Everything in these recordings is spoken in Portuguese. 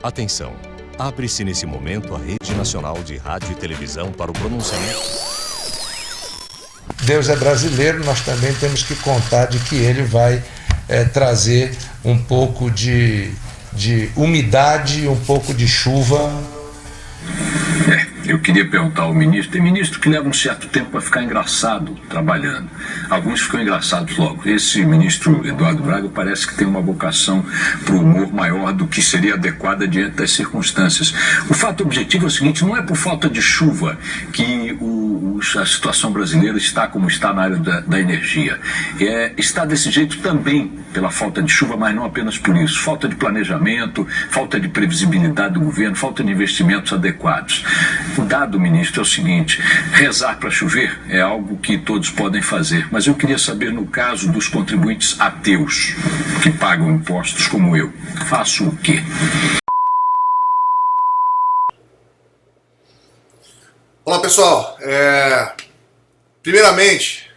Atenção! Abre-se nesse momento a Rede Nacional de Rádio e Televisão para o pronunciamento. Deus é brasileiro, nós também temos que contar de que ele vai trazer um pouco de umidade, um pouco de chuva. Eu queria perguntar ao ministro, tem ministro que leva um certo tempo para ficar engraçado trabalhando. Alguns ficam engraçados logo. Esse ministro Eduardo Braga parece que tem uma vocação para o humor maior do que seria adequada diante das circunstâncias. O fato objetivo é o seguinte, não é por falta de chuva que a situação brasileira está como está na área da energia. Está desse jeito também pela falta de chuva, mas não apenas por isso. Falta de planejamento, falta de previsibilidade do governo, falta de investimentos adequados. O dado, ministro, é o seguinte, rezar para chover é algo que todos podem fazer, mas eu queria saber, no caso dos contribuintes ateus, que pagam impostos como eu, faço o quê? Olá, pessoal. Primeiramente,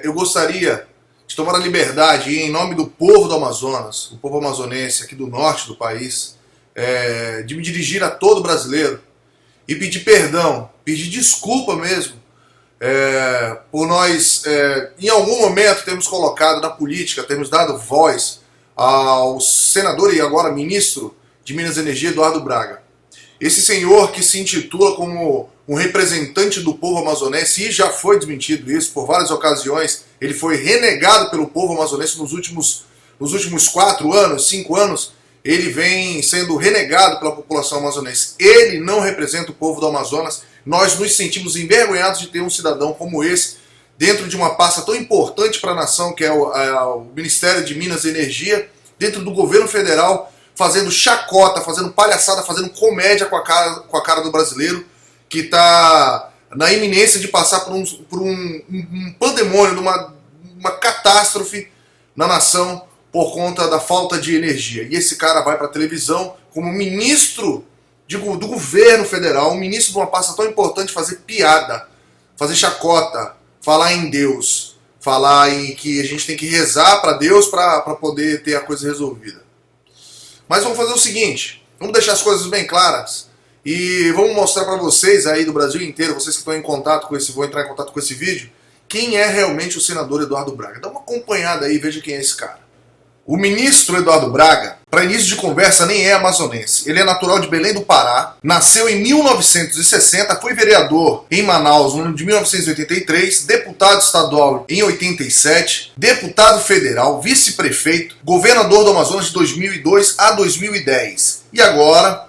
eu gostaria de tomar a liberdade, em nome do povo do Amazonas, o povo amazonense aqui do norte do país, de me dirigir a todo brasileiro e pedir perdão, pedir desculpa mesmo, por nós, em algum momento, termos colocado na política, termos dado voz ao senador e agora ministro de Minas e Energia, Eduardo Braga. Esse senhor que se intitula como um representante do povo amazonense, e já foi desmentido isso por várias ocasiões, ele foi renegado pelo povo amazonense nos últimos 4 anos, 5 anos, ele vem sendo renegado pela população amazonense. Ele não representa o povo do Amazonas. Nós nos sentimos envergonhados de ter um cidadão como esse dentro de uma pasta tão importante para a nação, que é o Ministério de Minas e Energia, dentro do governo federal, fazendo chacota, fazendo palhaçada, fazendo comédia com a cara do brasileiro, que está na iminência de passar por um pandemônio, uma catástrofe na nação, por conta da falta de energia. E esse cara vai para a televisão como ministro do governo federal, um ministro de uma pasta tão importante, fazer piada, fazer chacota, falar em Deus, falar em que a gente tem que rezar para Deus para poder ter a coisa resolvida. Mas vamos fazer o seguinte, vamos deixar as coisas bem claras e vamos mostrar para vocês aí do Brasil inteiro, vocês que estão em contato com vão entrar em contato com esse vídeo, quem é realmente o senador Eduardo Braga. Dá uma acompanhada aí e veja quem é esse cara. O ministro Eduardo Braga, para início de conversa, nem é amazonense. Ele é natural de Belém do Pará, nasceu em 1960, foi vereador em Manaus no ano de 1983, deputado estadual em 87, deputado federal, vice-prefeito, governador do Amazonas de 2002 a 2010. E agora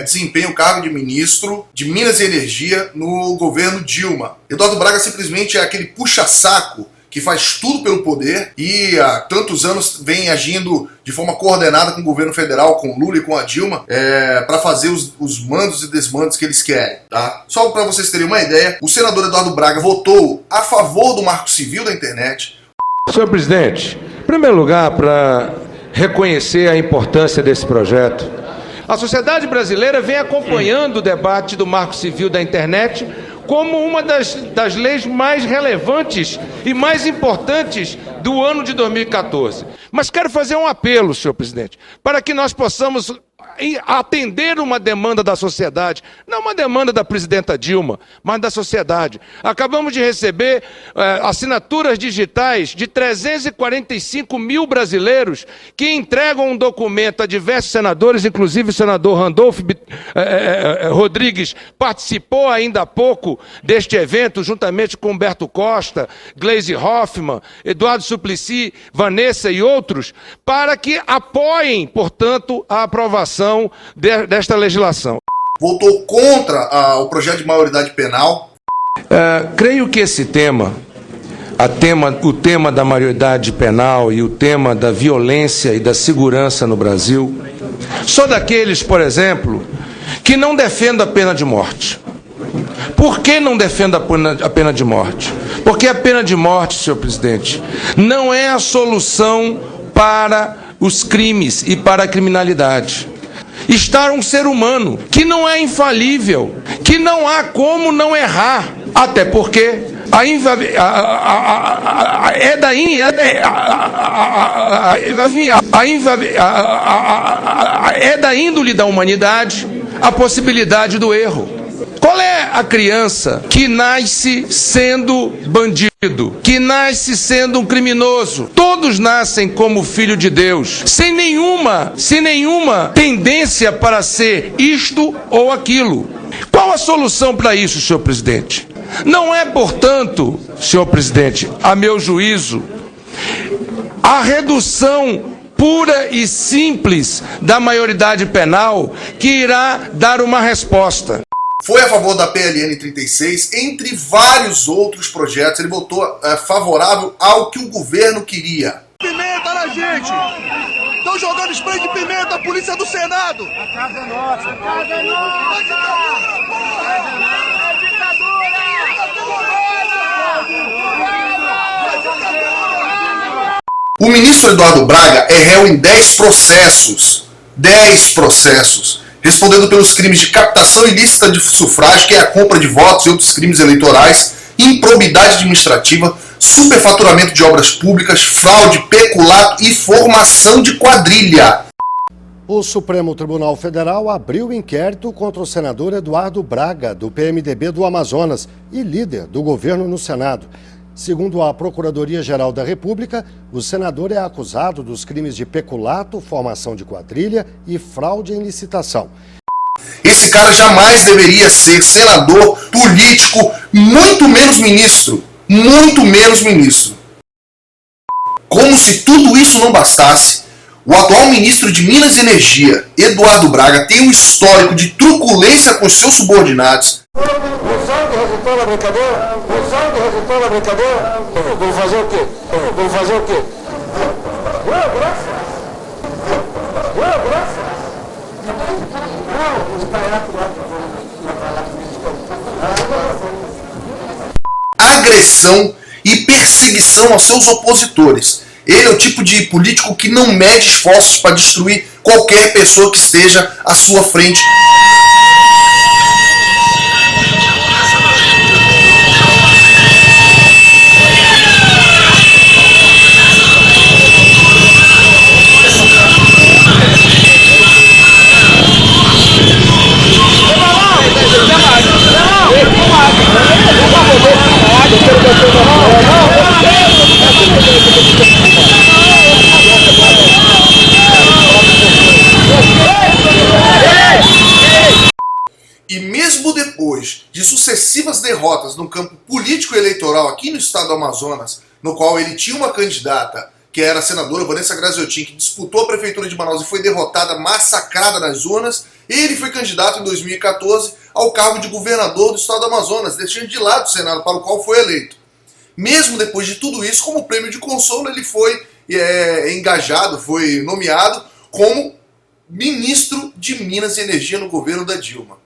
desempenha o cargo de ministro de Minas e Energia no governo Dilma. Eduardo Braga simplesmente é aquele puxa-saco que faz tudo pelo poder e há tantos anos vem agindo de forma coordenada com o governo federal, com o Lula e com a Dilma, para fazer os mandos e desmandos que eles querem. Tá? Só para vocês terem uma ideia, o senador Eduardo Braga votou a favor do Marco Civil da internet. Senhor presidente, em primeiro lugar, para reconhecer a importância desse projeto, a sociedade brasileira vem acompanhando o debate do Marco Civil da internet como uma das leis mais relevantes e mais importantes do ano de 2014. Mas quero fazer um apelo, senhor presidente, para que nós possamos atender uma demanda da sociedade, não uma demanda da presidenta Dilma, mas da sociedade. Acabamos de receber assinaturas digitais de 345 mil brasileiros que entregam um documento a diversos senadores, inclusive o senador Randolfo Rodrigues participou ainda há pouco deste evento, juntamente com Humberto Costa, Gleisi Hoffmann, Eduardo Suplicy, Vanessa e outros, para que apoiem, portanto, a aprovação desta legislação. Votou contra o projeto de maioridade penal. Creio que esse tema, o tema da maioridade penal e o tema da violência e da segurança no Brasil, sou daqueles, por exemplo, que não defendo a pena de morte. Por que não defendo a pena de morte? Porque a pena de morte, senhor presidente, não é a solução para os crimes e para a criminalidade. Está um ser humano que não é infalível, que não há como não errar, até porque É da índole da humanidade a possibilidade do erro. Qual é a criança que nasce sendo bandido, que nasce sendo um criminoso? Todos nascem como filho de Deus, sem nenhuma tendência para ser isto ou aquilo. Qual a solução para isso, senhor presidente? Não é, portanto, senhor presidente, a meu juízo, a redução pura e simples da maioridade penal que irá dar uma resposta. Foi a favor da PLN 36, entre vários outros projetos. Ele votou favorável ao que o governo queria. Pimenta na gente! Estão jogando spray de pimenta, a polícia do Senado! A casa é nossa! A casa é nossa! É ditadura! O ministro Eduardo Braga é réu em 10 processos. 10 processos. Respondendo pelos crimes de captação ilícita de sufrágio, que é a compra de votos e outros crimes eleitorais, improbidade administrativa, superfaturamento de obras públicas, fraude, peculato e formação de quadrilha. O Supremo Tribunal Federal abriu inquérito contra o senador Eduardo Braga, do PMDB do Amazonas e líder do governo no Senado. Segundo a Procuradoria-Geral da República, o senador é acusado dos crimes de peculato, formação de quadrilha e fraude em licitação. Esse cara jamais deveria ser senador, político, muito menos ministro. Muito menos ministro. Como se tudo isso não bastasse, o atual ministro de Minas e Energia, Eduardo Braga, tem um histórico de truculência com seus subordinados. O sangue resultou na brincadeira? O sangue resultou na brincadeira? Vamos fazer o quê? Vamos fazer o quê? Agressão e perseguição aos seus opositores. Ele é o tipo de político que não mede esforços para destruir qualquer pessoa que esteja à sua frente. E mesmo depois de sucessivas derrotas no campo político e eleitoral aqui no estado do Amazonas, no qual ele tinha uma candidata, que era a senadora Vanessa Graziotin, que disputou a prefeitura de Manaus e foi derrotada, massacrada nas urnas, ele foi candidato em 2014 ao cargo de governador do estado do Amazonas, deixando de lado o Senado para o qual foi eleito. Mesmo depois de tudo isso, como prêmio de consolo, ele foi engajado, foi nomeado como ministro de Minas e Energia no governo da Dilma.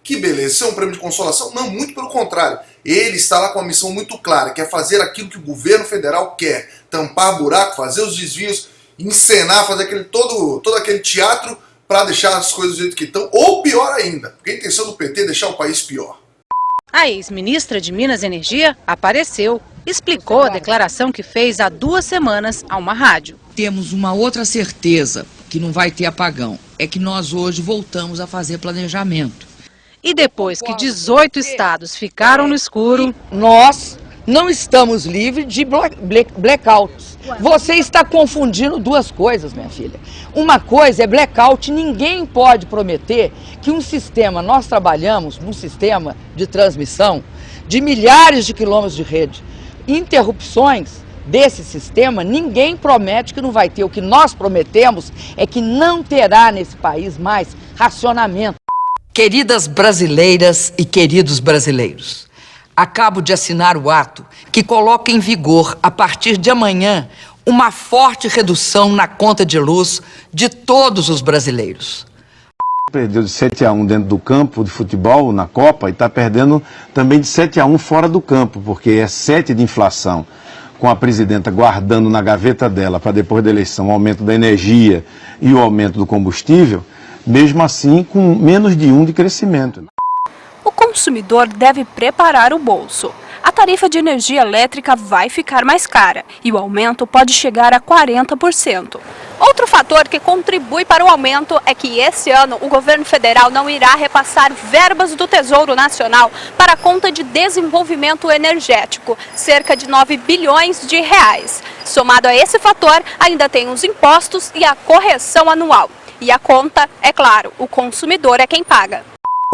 Que beleza, isso é um prêmio de consolação? Não, muito pelo contrário. Ele está lá com uma missão muito clara, que é fazer aquilo que o governo federal quer. Tampar buraco, fazer os desvios, encenar, fazer todo aquele teatro para deixar as coisas do jeito que estão. Ou pior ainda, porque a intenção do PT é deixar o país pior. A ex-ministra de Minas e Energia apareceu, explicou a declaração que fez há 2 semanas a uma rádio. Temos uma outra certeza, que não vai ter apagão, é que nós hoje voltamos a fazer planejamento. E depois que 18 estados ficaram no escuro, nós não estamos livres de blackouts. Você está confundindo duas coisas, minha filha. Uma coisa é blackout, ninguém pode prometer que um sistema, nós trabalhamos num sistema de transmissão de milhares de quilômetros de rede. Interrupções desse sistema, ninguém promete que não vai ter. O que nós prometemos é que não terá nesse país mais racionamento. Queridas brasileiras e queridos brasileiros, acabo de assinar o ato que coloca em vigor, a partir de amanhã, uma forte redução na conta de luz de todos os brasileiros. Perdeu de 7-1 dentro do campo de futebol na Copa e está perdendo também de 7-1 fora do campo, porque é 7 de inflação, com a presidenta guardando na gaveta dela para depois da eleição o aumento da energia e o aumento do combustível. Mesmo assim, com menos de 1 de crescimento. O consumidor deve preparar o bolso. A a tarifa de energia elétrica vai ficar mais cara e o aumento pode chegar a 40%. Outro fator que contribui para o aumento é que esse ano o governo federal não irá repassar verbas do Tesouro Nacional para a conta de desenvolvimento energético, cerca de 9 bilhões de reais. Somado a esse fator, ainda tem os impostos e a correção anual. E a conta, é claro, o consumidor é quem paga.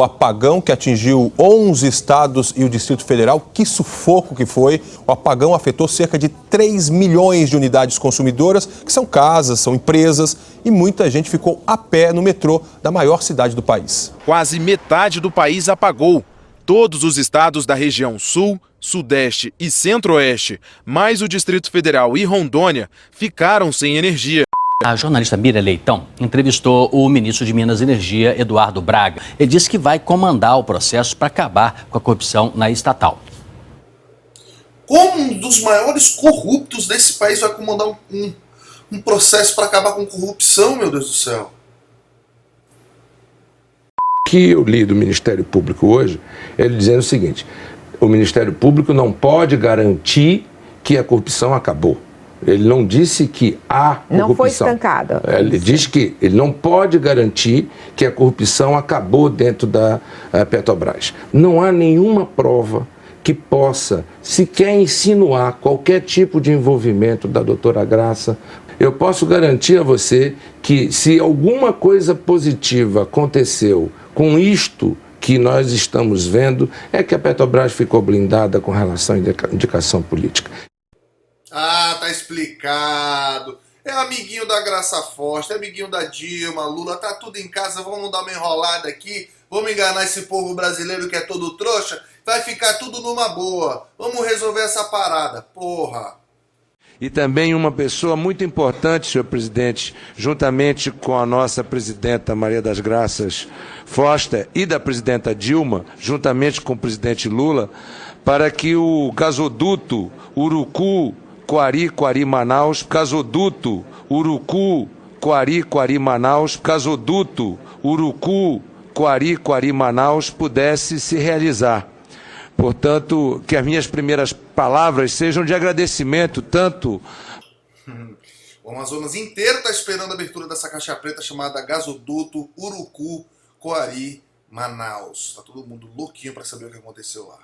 O apagão que atingiu 11 estados e o Distrito Federal, que sufoco que foi. O apagão afetou cerca de 3 milhões de unidades consumidoras, que são casas, são empresas, e muita gente ficou a pé no metrô da maior cidade do país. Quase metade do país apagou. Todos os estados da região Sul, Sudeste e Centro-Oeste, mais o Distrito Federal e Rondônia, ficaram sem energia. A jornalista Mira Leitão entrevistou o ministro de Minas e Energia, Eduardo Braga. Ele disse que vai comandar o processo para acabar com a corrupção na estatal. Como um dos maiores corruptos desse país vai comandar um processo para acabar com corrupção, meu Deus do céu? O que eu li do Ministério Público hoje, ele dizendo o seguinte: o Ministério Público não pode garantir que a corrupção acabou. Ele não disse que há corrupção. Não foi estancada. Ele diz que ele não pode garantir que a corrupção acabou dentro da Petrobras. Não há nenhuma prova que possa sequer insinuar qualquer tipo de envolvimento da doutora Graça. Eu posso garantir a você que se alguma coisa positiva aconteceu com isto que nós estamos vendo, é que a Petrobras ficou blindada com relação à indicação política. Ah, tá explicado. É amiguinho da Graça Foster, é amiguinho da Dilma, Lula, tá tudo em casa, vamos dar uma enrolada aqui, vamos enganar esse povo brasileiro que é todo trouxa, vai ficar tudo numa boa, vamos resolver essa parada, porra. E também uma pessoa muito importante, senhor presidente, juntamente com a nossa presidenta Maria das Graças Foster e da presidenta Dilma, juntamente com o presidente Lula, para que o gasoduto Urucu, Coari, Coari, Manaus, gasoduto Urucu, Coari, Coari, Manaus, gasoduto Urucu, Coari, Coari, Manaus pudesse se realizar. Portanto, que as minhas primeiras palavras sejam de agradecimento, tanto... O Amazonas inteiro está esperando a abertura dessa caixa preta chamada gasoduto Urucu, Coari, Manaus. Tá todo mundo louquinho para saber o que aconteceu lá.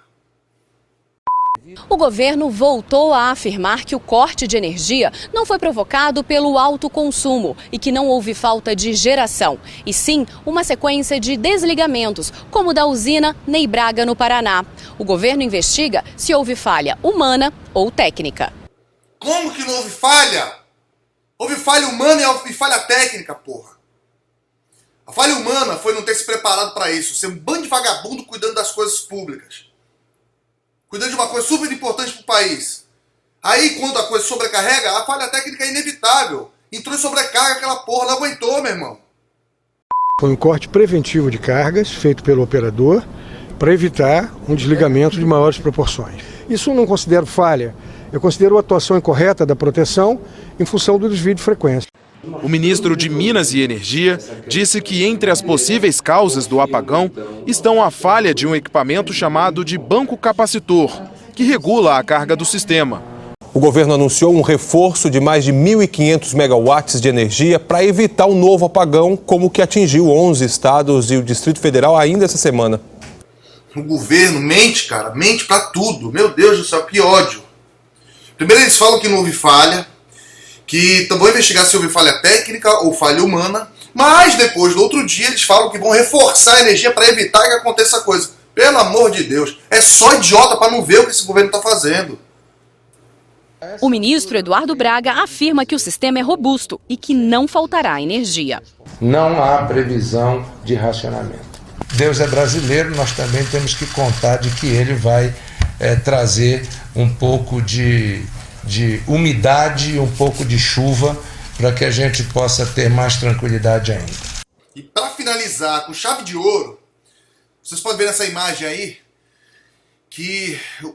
O governo voltou a afirmar que o corte de energia não foi provocado pelo alto consumo e que não houve falta de geração, e sim uma sequência de desligamentos, como o da usina Ney Braga, no Paraná. O governo investiga se houve falha humana ou técnica. Como que não houve falha? Houve falha humana e falha técnica, porra. A falha humana foi não ter se preparado para isso, ser um bando de vagabundo cuidando das coisas públicas. Cuidando de uma coisa super importante para o país. Aí, quando a coisa sobrecarrega, a falha técnica é inevitável. Entrou em sobrecarga, aquela porra não aguentou, meu irmão. Foi um corte preventivo de cargas feito pelo operador para evitar um desligamento de maiores proporções. Isso eu não considero falha. Eu considero a atuação incorreta da proteção em função do desvio de frequência. O ministro de Minas e Energia disse que entre as possíveis causas do apagão estão a falha de um equipamento chamado de banco capacitor, que regula a carga do sistema. O governo anunciou um reforço de mais de 1.500 megawatts de energia para evitar um novo apagão, como o que atingiu 11 estados e o Distrito Federal ainda essa semana. O governo mente, cara, mente pra tudo. Meu Deus do céu, que ódio. Primeiro eles falam que não houve falha, que vão investigar se houve falha técnica ou falha humana, mas depois, no outro dia, eles falam que vão reforçar a energia para evitar que aconteça coisa. Pelo amor de Deus, é só idiota para não ver o que esse governo está fazendo. O ministro Eduardo Braga afirma que o sistema é robusto e que não faltará energia. Não há previsão de racionamento. Deus é brasileiro, nós também temos que contar de que ele vai trazer um pouco de umidade, um pouco de chuva, para que a gente possa ter mais tranquilidade ainda. E para finalizar com chave de ouro, vocês podem ver nessa imagem aí que o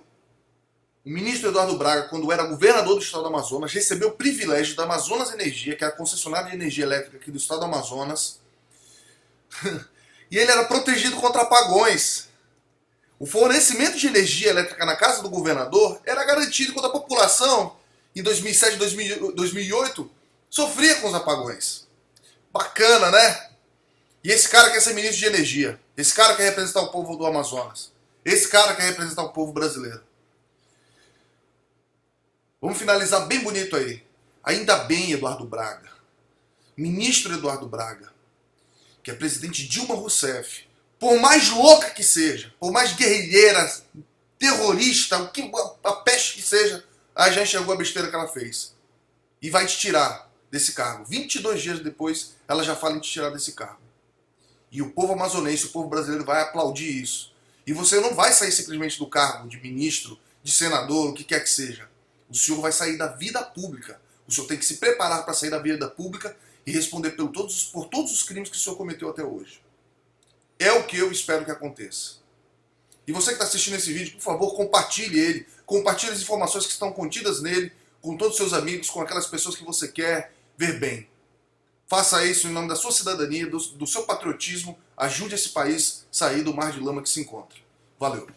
ministro Eduardo Braga, quando era governador do estado do Amazonas, recebeu o privilégio da Amazonas Energia, que é a concessionária de energia elétrica aqui do estado do Amazonas, e ele era protegido contra apagões. O fornecimento de energia elétrica na casa do governador era garantido quando a população, em 2007, 2008, sofria com os apagões. Bacana, né? E esse cara quer ser ministro de energia. Esse cara quer representar o povo do Amazonas. Esse cara quer representar o povo brasileiro. Vamos finalizar bem bonito aí. Ainda bem, Eduardo Braga, ministro Eduardo Braga, que a presidente Dilma Rousseff, por mais louca que seja, por mais guerrilheira, terrorista, a peste que seja, ela já enxergou a besteira que ela fez. E vai te tirar desse cargo. 22 dias depois, ela já fala em te tirar desse cargo. E o povo amazonense, o povo brasileiro vai aplaudir isso. E você não vai sair simplesmente do cargo de ministro, de senador, o que quer que seja. O senhor vai sair da vida pública. O senhor tem que se preparar para sair da vida pública e responder por todos os crimes que o senhor cometeu até hoje. É o que eu espero que aconteça. E você que está assistindo esse vídeo, por favor, compartilhe ele. Compartilhe as informações que estão contidas nele com todos os seus amigos, com aquelas pessoas que você quer ver bem. Faça isso em nome da sua cidadania, do seu patriotismo. Ajude esse país a sair do mar de lama que se encontra. Valeu!